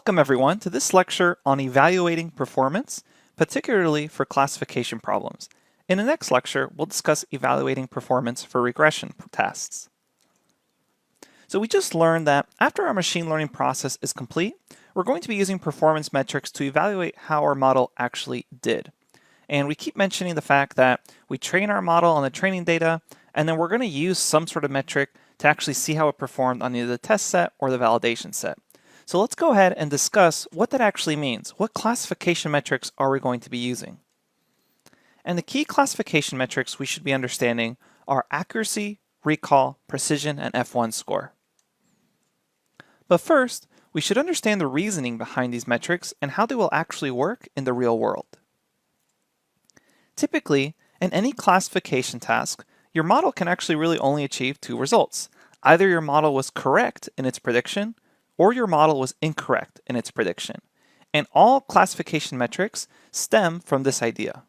Welcome everyone to this lecture on evaluating performance, particularly for classification problems. In the next lecture, we'll discuss evaluating performance for regression tests. So we just learned that after our machine learning process is complete, we're going to be using performance metrics to evaluate how our model actually did. And we keep mentioning the fact that we train our model on the training data, and then we're going to use some sort of metric to actually see how it performed on either the test set or the validation set. So let's go ahead and discuss what that actually means. What classification metrics are we going to be using? And the key classification metrics we should be understanding are accuracy, recall, precision, and F1 score. But first, we should understand the reasoning behind these metrics and how they will actually work in the real world. Typically, in any classification task, your model can actually really only achieve two results. Either your model was correct in its prediction, or your model was incorrect in its prediction. And all classification metrics stem from this idea.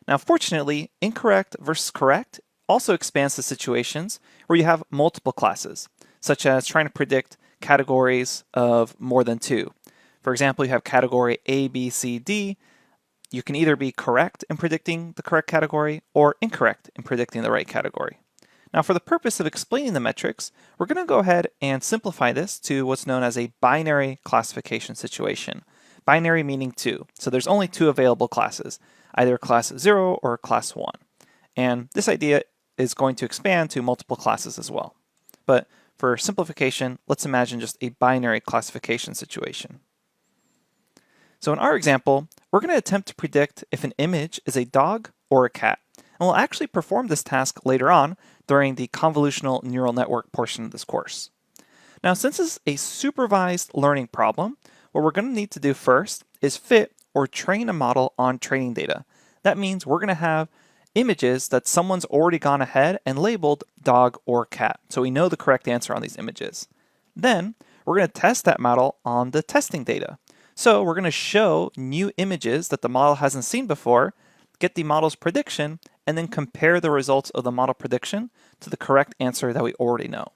Now, fortunately, incorrect versus correct also expands to situations where you have multiple classes, such as trying to predict categories of more than two. For example, you have category A, B, C, D. You can either be correct in predicting the correct category or incorrect in predicting the right category. Now, for the purpose of explaining the metrics, we're going to go ahead and simplify this to what's known as a binary classification situation. Binary meaning two. So there's only two available classes, either class 0 or class 1. And this idea is going to expand to multiple classes as well. But for simplification, let's imagine just a binary classification situation. So in our example, we're going to attempt to predict if an image is a dog or a cat. And we'll actually perform this task later on during the convolutional neural network portion of this course. Now, since this is a supervised learning problem, what we're going to need to do first is fit or train a model on training data. That means we're going to have images that someone's already gone ahead and labeled dog or cat, so we know the correct answer on these images. Then, we're going to test that model on the testing data. So we're going to show new images that the model hasn't seen before, get the model's prediction, and then compare the results of the model prediction to the correct answer that we already know.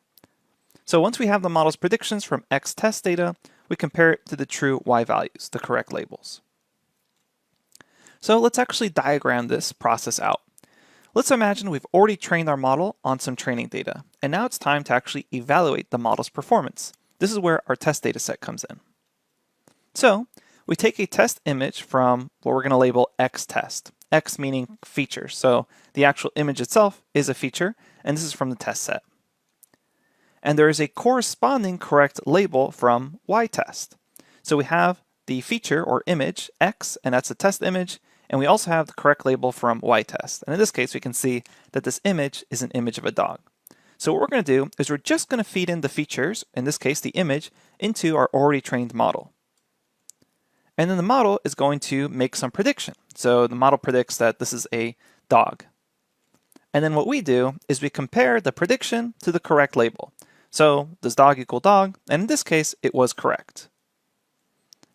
So once we have the model's predictions from X test data, we compare it to the true Y values, the correct labels. So let's actually diagram this process out. Let's imagine we've already trained our model on some training data, and now it's time to actually evaluate the model's performance. This is where our test data set comes in. So we take a test image from what we're going to label X test. X meaning feature, so the actual image itself is a feature, and this is from the test set. And there is a corresponding correct label from Y test. So we have the feature or image X, and that's a test image, and we also have the correct label from Y test. And in this case, we can see that this image is an image of a dog. So what we're going to do is we're just going to feed in the features, in this case the image, into our already trained model. And then the model is going to make some prediction. So the model predicts that this is a dog. And then what we do is we compare the prediction to the correct label. So does dog equal dog? And in this case, it was correct.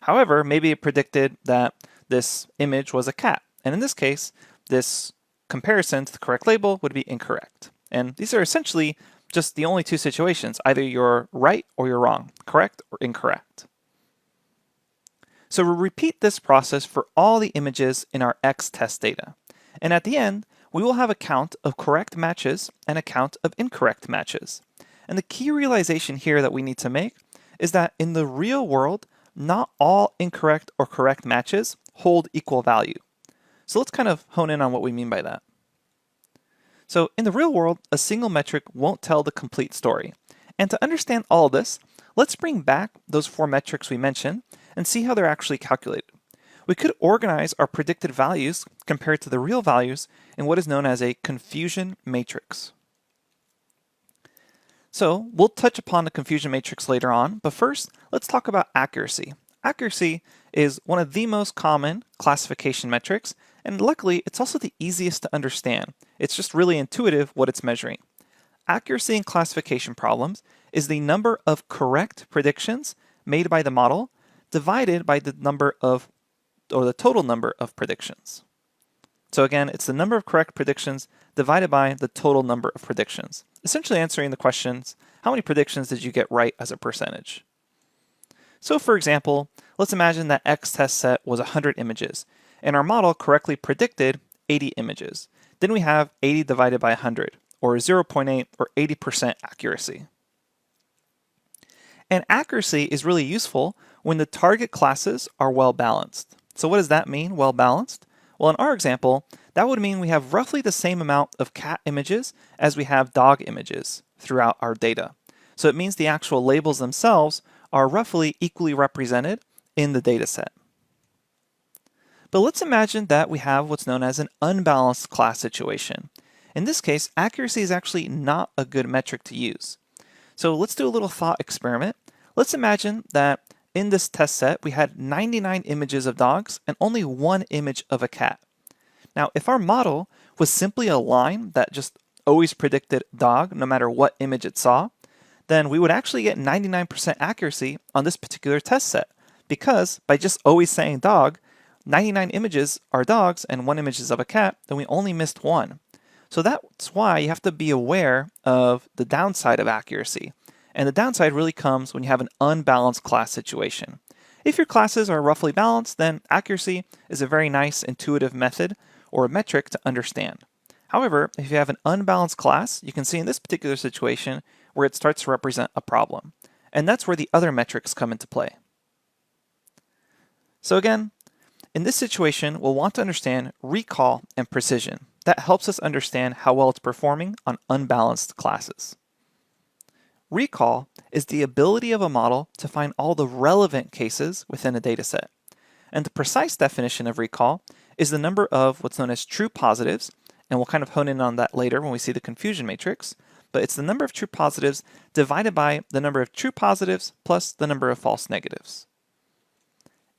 However, maybe it predicted that this image was a cat. And in this case, this comparison to the correct label would be incorrect. And these are essentially just the only two situations. Either you're right or you're wrong, correct or incorrect. So we'll repeat this process for all the images in our X test data. And at the end, we will have a count of correct matches and a count of incorrect matches. And the key realization here that we need to make is that in the real world, not all incorrect or correct matches hold equal value. So let's kind of hone in on what we mean by that. So in the real world, a single metric won't tell the complete story. And to understand all of this, let's bring back those four metrics we mentioned and see how they're actually calculated. We could organize our predicted values compared to the real values in what is known as a confusion matrix. So we'll touch upon the confusion matrix later on, but first, let's talk about accuracy. Accuracy is one of the most common classification metrics, and luckily, it's also the easiest to understand. It's just really intuitive what it's measuring. Accuracy in classification problems is the number of correct predictions made by the model divided by the number of, or the total number of predictions. So again, it's the number of correct predictions divided by the total number of predictions, essentially answering the questions, how many predictions did you get right as a percentage? So for example, let's imagine that X test set was 100 images, and our model correctly predicted 80 images. Then we have 80 divided by 100, or 0.8 or 80% accuracy. And accuracy is really useful when the target classes are well balanced. So what does that mean, well balanced? Well, in our example, that would mean we have roughly the same amount of cat images as we have dog images throughout our data. So it means the actual labels themselves are roughly equally represented in the data set. But let's imagine that we have what's known as an unbalanced class situation. In this case, accuracy is actually not a good metric to use. So let's do a little thought experiment. Let's imagine that in this test set, we had 99 images of dogs and only one image of a cat. Now, if our model was simply a line that just always predicted dog no matter what image it saw, then we would actually get 99% accuracy on this particular test set, because by just always saying dog, 99 images are dogs and one image is of a cat, then we only missed one. So that's why you have to be aware of the downside of accuracy. And the downside really comes when you have an unbalanced class situation. If your classes are roughly balanced, then accuracy is a very nice intuitive method or a metric to understand. However, if you have an unbalanced class, you can see in this particular situation where it starts to represent a problem. And that's where the other metrics come into play. So again, in this situation, we'll want to understand recall and precision. That helps us understand how well it's performing on unbalanced classes. Recall is the ability of a model to find all the relevant cases within a dataset. And the precise definition of recall is the number of what's known as true positives, and we'll kind of hone in on that later when we see the confusion matrix, but it's the number of true positives divided by the number of true positives plus the number of false negatives.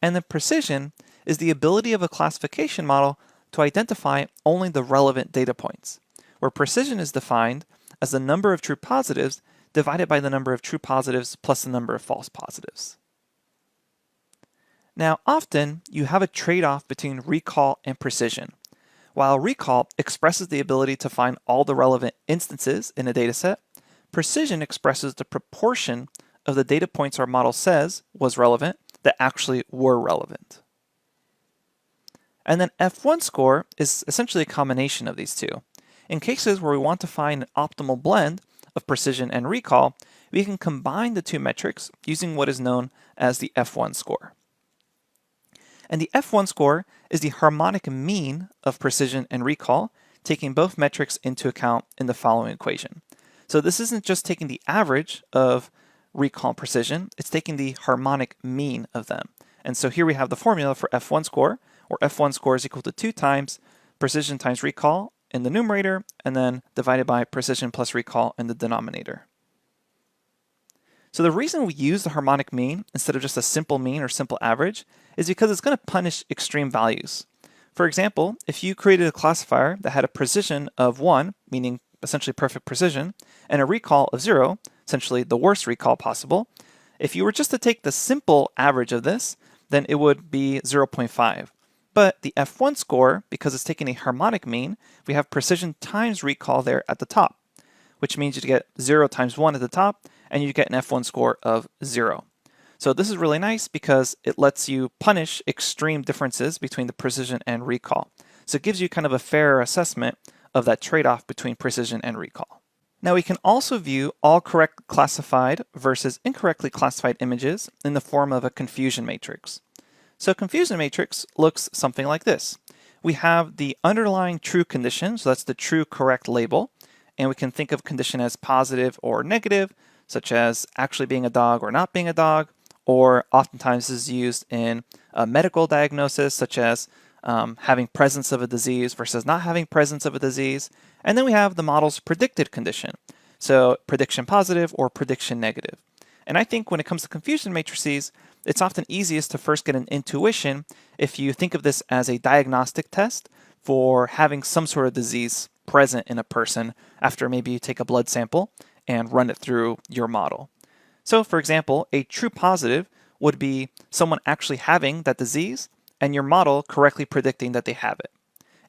And then precision is the ability of a classification model to identify only the relevant data points, where precision is defined as the number of true positives divided by the number of true positives plus the number of false positives. Now, often you have a trade-off between recall and precision. While recall expresses the ability to find all the relevant instances in a dataset, precision expresses the proportion of the data points our model says was relevant that actually were relevant. And then F1 score is essentially a combination of these two. In cases where we want to find an optimal blend of precision and recall, we can combine the two metrics using what is known as the F1 score. And the F1 score is the harmonic mean of precision and recall, taking both metrics into account in the following equation. So this isn't just taking the average of recall and precision, it's taking the harmonic mean of them. And so here we have the formula for F1 score, where F1 score is equal to 2 times precision times recall in the numerator, and then divided by precision plus recall in the denominator. So the reason we use the harmonic mean instead of just a simple mean or simple average is because it's going to punish extreme values. For example, if you created a classifier that had a precision of 1, meaning essentially perfect precision, and a recall of 0, essentially the worst recall possible, if you were just to take the simple average of this, then it would be 0.5. But the F1 score, because it's taking a harmonic mean, we have precision times recall there at the top, which means you get 0 times 1 at the top, and you get an F1 score of 0. So this is really nice because it lets you punish extreme differences between the precision and recall. So it gives you kind of a fairer assessment of that trade-off between precision and recall. Now we can also view all correct classified versus incorrectly classified images in the form of a confusion matrix. So a confusion matrix looks something like this. We have the underlying true condition, so that's the true correct label, and we can think of condition as positive or negative, such as actually being a dog or not being a dog, or oftentimes is used in a medical diagnosis, such as having presence of a disease versus not having presence of a disease. And then we have the model's predicted condition, so prediction positive or prediction negative. And I think when it comes to confusion matrices, it's often easiest to first get an intuition if you think of this as a diagnostic test for having some sort of disease present in a person after maybe you take a blood sample and run it through your model. So for example, a true positive would be someone actually having that disease and your model correctly predicting that they have it.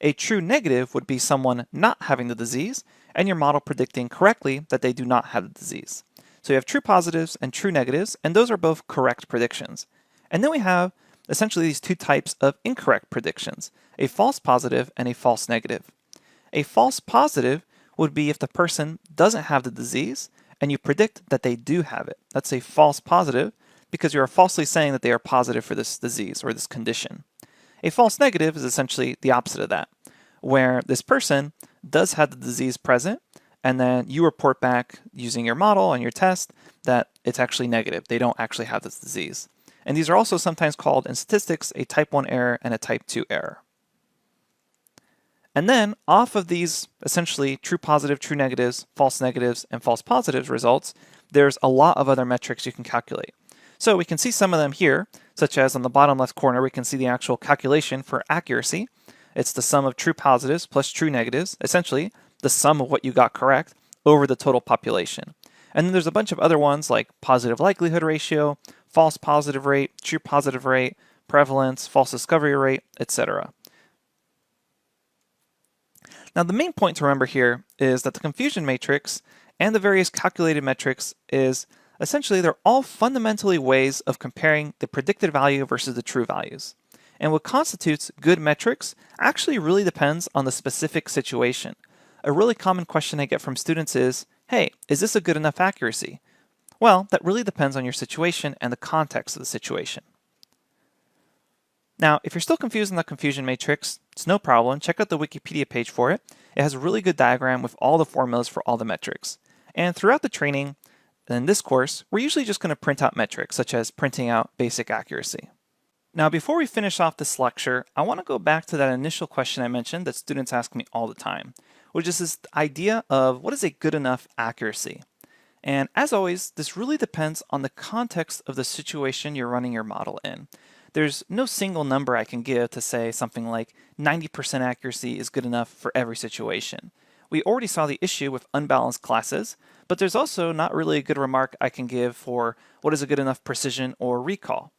A true negative would be someone not having the disease and your model predicting correctly that they do not have the disease. So you have true positives and true negatives, and those are both correct predictions. And then we have essentially these two types of incorrect predictions, a false positive and a false negative. A false positive would be if the person doesn't have the disease and you predict that they do have it. That's a false positive because you are falsely saying that they are positive for this disease or this condition. A false negative is essentially the opposite of that, where this person does have the disease present, and then you report back using your model and your test that it's actually negative. They don't actually have this disease. And these are also sometimes called in statistics a type 1 error and a type 2 error. And then off of these essentially true positive, true negatives, and false positives results, there's a lot of other metrics you can calculate. So we can see some of them here, such as on the bottom left corner, we can see the actual calculation for accuracy. It's the sum of true positives plus true negatives, essentially the sum of what you got correct over the total population. And then there's a bunch of other ones like positive likelihood ratio, false positive rate, true positive rate, prevalence, false discovery rate, etc. Now the main point to remember here is that the confusion matrix and the various calculated metrics is essentially they're all fundamentally ways of comparing the predicted value versus the true values. And what constitutes good metrics actually really depends on the specific situation. A really common question I get from students is, hey, is this a good enough accuracy? Well, that really depends on your situation and the context of the situation. Now, if you're still confused on the confusion matrix, it's no problem. Check out the Wikipedia page for it. It has a really good diagram with all the formulas for all the metrics. And throughout the training, in this course, we're usually just going to print out metrics, such as printing out basic accuracy. Now, before we finish off this lecture, I want to go back to that initial question I mentioned that students ask me all the time, which is this idea of what is a good enough accuracy? And as always, this really depends on the context of the situation you're running your model in. There's no single number I can give to say something like 90% accuracy is good enough for every situation. We already saw the issue with unbalanced classes, but there's also not really a good remark I can give for what is a good enough precision or recall.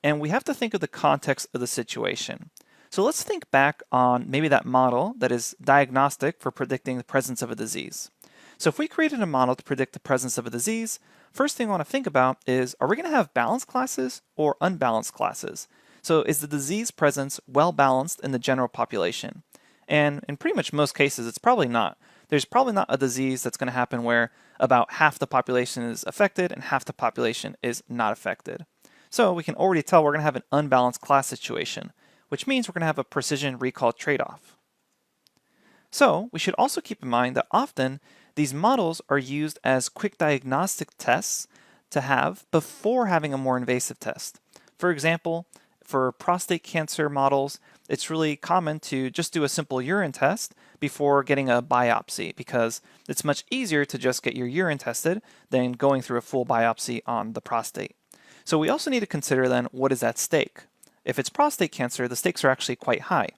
And we have to think of the context of the situation. So let's think back on maybe that model that is diagnostic for predicting the presence of a disease. So if we created a model to predict the presence of a disease, first thing I want to think about is, are we going to have balanced classes or unbalanced classes? So is the disease presence well balanced in the general population? And in pretty much most cases, it's probably not. There's probably not a disease that's going to happen where about half the population is affected and half the population is not affected. So we can already tell we're going to have an unbalanced class situation, which means we're going to have a precision recall trade-off. So we should also keep in mind that often these models are used as quick diagnostic tests to have before having a more invasive test. For example, for prostate cancer models, it's really common to just do a simple urine test before getting a biopsy because it's much easier to just get your urine tested than going through a full biopsy on the prostate. So we also need to consider then what is at stake. If it's prostate cancer, the stakes are actually quite high.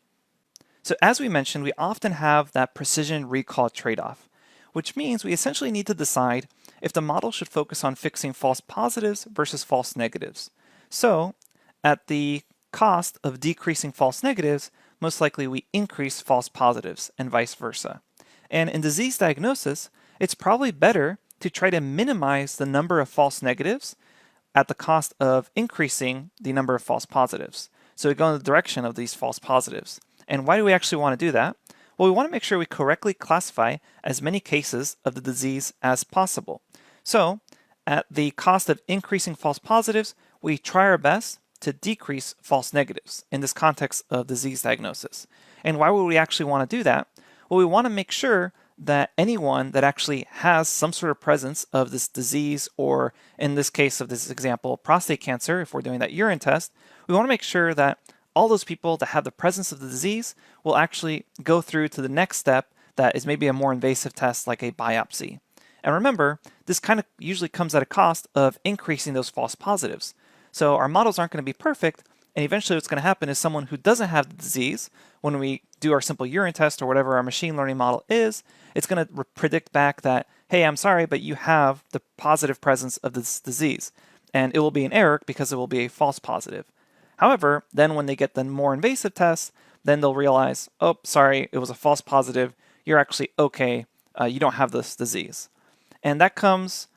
So as we mentioned, we often have that precision recall trade-off, which means we essentially need to decide if the model should focus on fixing false positives versus false negatives. So at the cost of decreasing false negatives, most likely we increase false positives and vice versa. And in disease diagnosis, it's probably better to try to minimize the number of false negatives at the cost of increasing the number of false positives. So we go in the direction of these false positives. And why do we actually want to do that? Well, we want to make sure we correctly classify as many cases of the disease as possible. So at the cost of increasing false positives, we try our best to decrease false negatives in this context of disease diagnosis. And why would we actually want to do that? Well, we want to make sure that anyone that actually has some sort of presence of this disease, or in this case of this example, prostate cancer, if we're doing that urine test, we want to make sure that all those people that have the presence of the disease will actually go through to the next step that is maybe a more invasive test like a biopsy. And remember, this kind of usually comes at a cost of increasing those false positives. So our models aren't going to be perfect, and eventually what's going to happen is someone who doesn't have the disease, when we do our simple urine test or whatever our machine learning model is, it's going to predict back that, hey, I'm sorry, but you have the positive presence of this disease. And it will be an error because it will be a false positive. However, then when they get the more invasive test, then they'll realize, oh, sorry, it was a false positive. You're actually okay. You don't have this disease. And that comes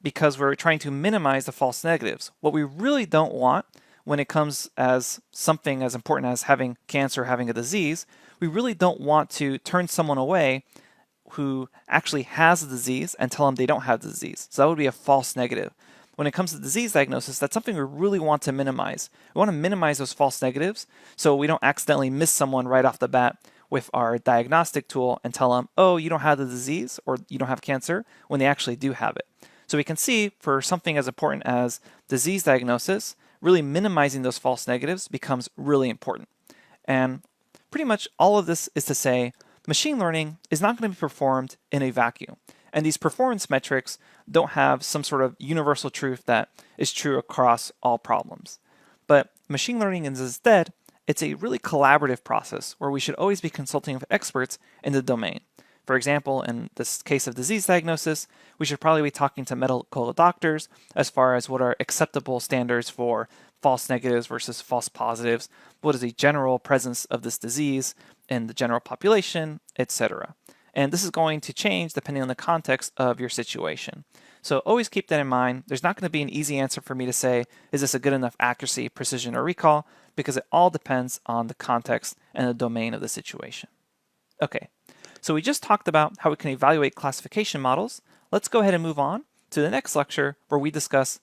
because we're trying to minimize the false negatives. What we really don't want when it comes as something as important as having cancer, having a disease, we really don't want to turn someone away who actually has the disease and tell them they don't have the disease. So that would be a false negative. When it comes to disease diagnosis, that's something we really want to minimize. We want to minimize those false negatives so we don't accidentally miss someone right off the bat with our diagnostic tool and tell them, oh, you don't have the disease or you don't have cancer, when they actually do have it. So we can see for something as important as disease diagnosis, really minimizing those false negatives becomes really important. And pretty much all of this is to say, machine learning is not going to be performed in a vacuum. And these performance metrics don't have some sort of universal truth that is true across all problems. But machine learning is instead, it's a really collaborative process where we should always be consulting with experts in the domain. For example, in this case of disease diagnosis, we should probably be talking to medical doctors as far as what are acceptable standards for false negatives versus false positives, what is the general presence of this disease in the general population, etc. And this is going to change depending on the context of your situation. So always keep that in mind. There's not going to be an easy answer for me to say, is this a good enough accuracy, precision, or recall? Because it all depends on the context and the domain of the situation. Okay, so we just talked about how we can evaluate classification models. Let's go ahead and move on to the next lecture where we discuss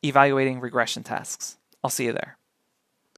evaluating regression tasks. I'll see you there.